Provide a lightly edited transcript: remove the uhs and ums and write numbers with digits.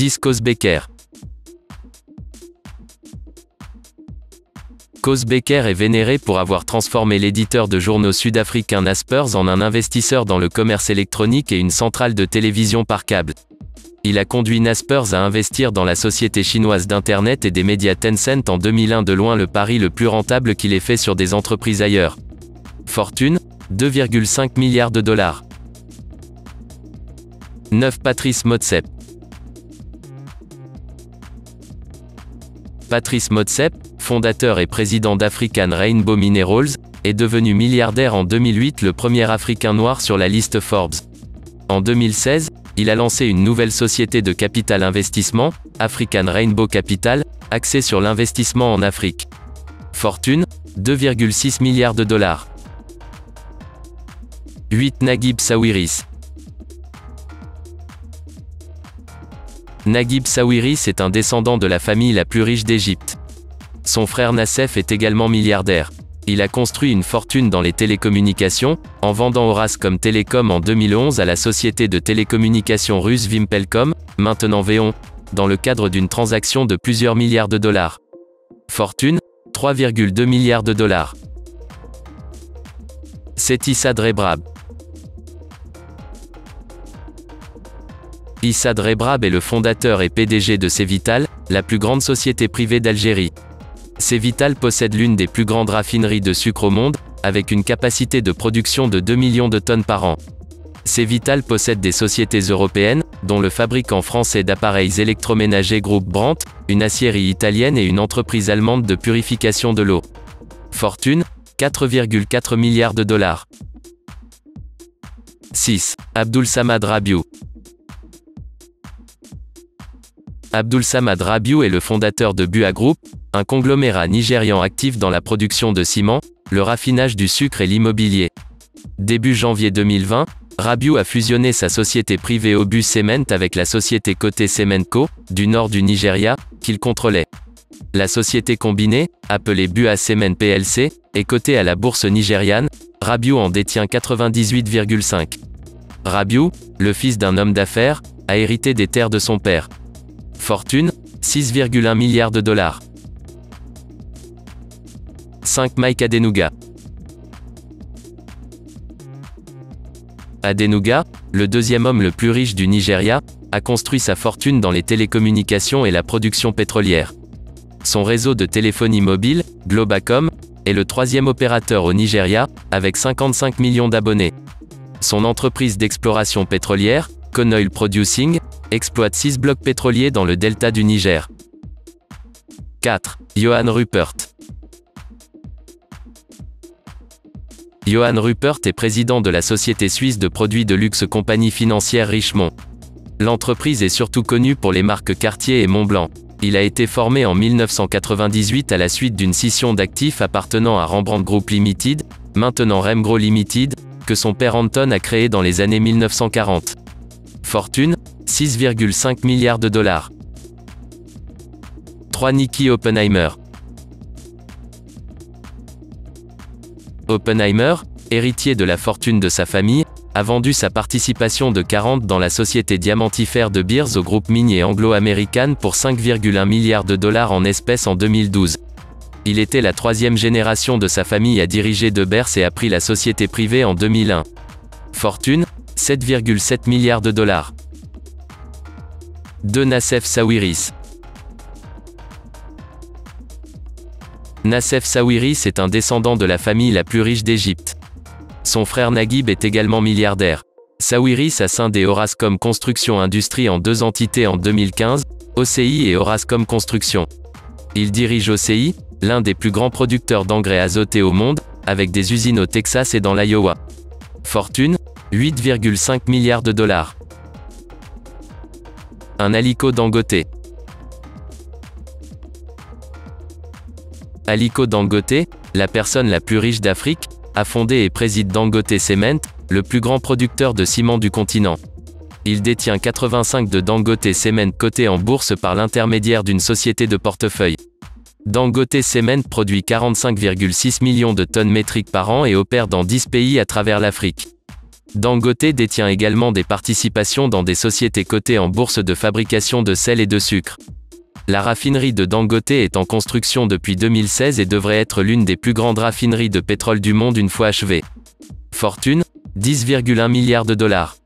10 Koos Bekker. Koos Bekker est vénéré pour avoir transformé l'éditeur de journaux sud-africain Naspers en un investisseur dans le commerce électronique et une centrale de télévision par câble. Il a conduit Naspers à investir dans la société chinoise d'Internet et des médias Tencent en 2001, de loin le pari le plus rentable qu'il ait fait sur des entreprises ailleurs. Fortune, 2,5 milliards de dollars. 9 Patrice Motsepe. Patrice Motsepe, fondateur et président d'African Rainbow Minerals, est devenu milliardaire en 2008, le premier Africain noir sur la liste Forbes. En 2016, il a lancé une nouvelle société de capital investissement, African Rainbow Capital, axée sur l'investissement en Afrique. Fortune, 2,6 milliards de dollars. 8 Naguib Sawiris. Naguib Sawiris est un descendant de la famille la plus riche d'Égypte. Son frère Nassef est également milliardaire. Il a construit une fortune dans les télécommunications, en vendant Orascom Telecom en 2011 à la société de télécommunications russe Vimpelcom, maintenant VEON, dans le cadre d'une transaction de plusieurs milliards de dollars. Fortune, 3,2 milliards de dollars. 7 Issad Rebrab. Issad Rebrab est le fondateur et PDG de Cevital, la plus grande société privée d'Algérie. Cevital possède l'une des plus grandes raffineries de sucre au monde, avec une capacité de production de 2 millions de tonnes par an. Cevital possède des sociétés européennes, dont le fabricant français d'appareils électroménagers Groupe Brandt, une aciérie italienne et une entreprise allemande de purification de l'eau. Fortune, 4,4 milliards de dollars. 6. Abdulsamad Rabiou. Abdulsamad Rabiou est le fondateur de Bua Group, un conglomérat nigérian actif dans la production de ciment, le raffinage du sucre et l'immobilier. Début janvier 2020, Rabiou a fusionné sa société privée Obu Cement avec la société cotée Cementco, du nord du Nigeria, qu'il contrôlait. La société combinée, appelée Bua Cement PLC, est cotée à la bourse nigériane. Rabiou en détient 98,5%. Rabiou, le fils d'un homme d'affaires, a hérité des terres de son père. Fortune, 6,1 milliards de dollars. 5 Mike Adenuga. Adenuga, le deuxième homme le plus riche du Nigeria, a construit sa fortune dans les télécommunications et la production pétrolière. Son réseau de téléphonie mobile, Globacom, est le troisième opérateur au Nigeria, avec 55 millions d'abonnés. Son entreprise d'exploration pétrolière, Conoil Producing, exploite 6 blocs pétroliers dans le delta du Niger. 4. Johan Rupert. Johan Rupert est président de la société suisse de produits de luxe compagnie financière Richemont. L'entreprise est surtout connue pour les marques Cartier et Montblanc. Il a été formé en 1998 à la suite d'une scission d'actifs appartenant à Rembrandt Group Limited, maintenant Remgro Limited, que son père Anton a créé dans les années 1940. Fortune, 6,5 milliards de dollars. 3 Nicky Oppenheimer. Oppenheimer, héritier de la fortune de sa famille, a vendu sa participation de 40 dans la société diamantifère de Beers au groupe minier anglo-américain pour 5,1 milliards de dollars en espèces en 2012. Il était la troisième génération de sa famille à diriger De Beers et a pris la société privée en 2001. Fortune, 7,7 milliards de dollars. 2 Nassef Sawiris. Nassef Sawiris est un descendant de la famille la plus riche d'Égypte. Son frère Naguib est également milliardaire. Sawiris a scindé Orascom Construction Industrie en 2 entités en 2015, OCI et Orascom Construction. Il dirige OCI, l'un des plus grands producteurs d'engrais azotés au monde, avec des usines au Texas et dans l'Iowa. Fortune, 8,5 milliards de dollars. 1 Aliko Dangote. Aliko Dangote, la personne la plus riche d'Afrique, a fondé et préside Dangote Cement, le plus grand producteur de ciment du continent. Il détient 85 de Dangote Cement coté en bourse par l'intermédiaire d'une société de portefeuille. Dangote Cement produit 45,6 millions de tonnes métriques par an et opère dans 10 pays à travers l'Afrique. Dangote détient également des participations dans des sociétés cotées en bourse de fabrication de sel et de sucre. La raffinerie de Dangote est en construction depuis 2016 et devrait être l'une des plus grandes raffineries de pétrole du monde une fois achevée. Fortune, 10,1 milliards de dollars.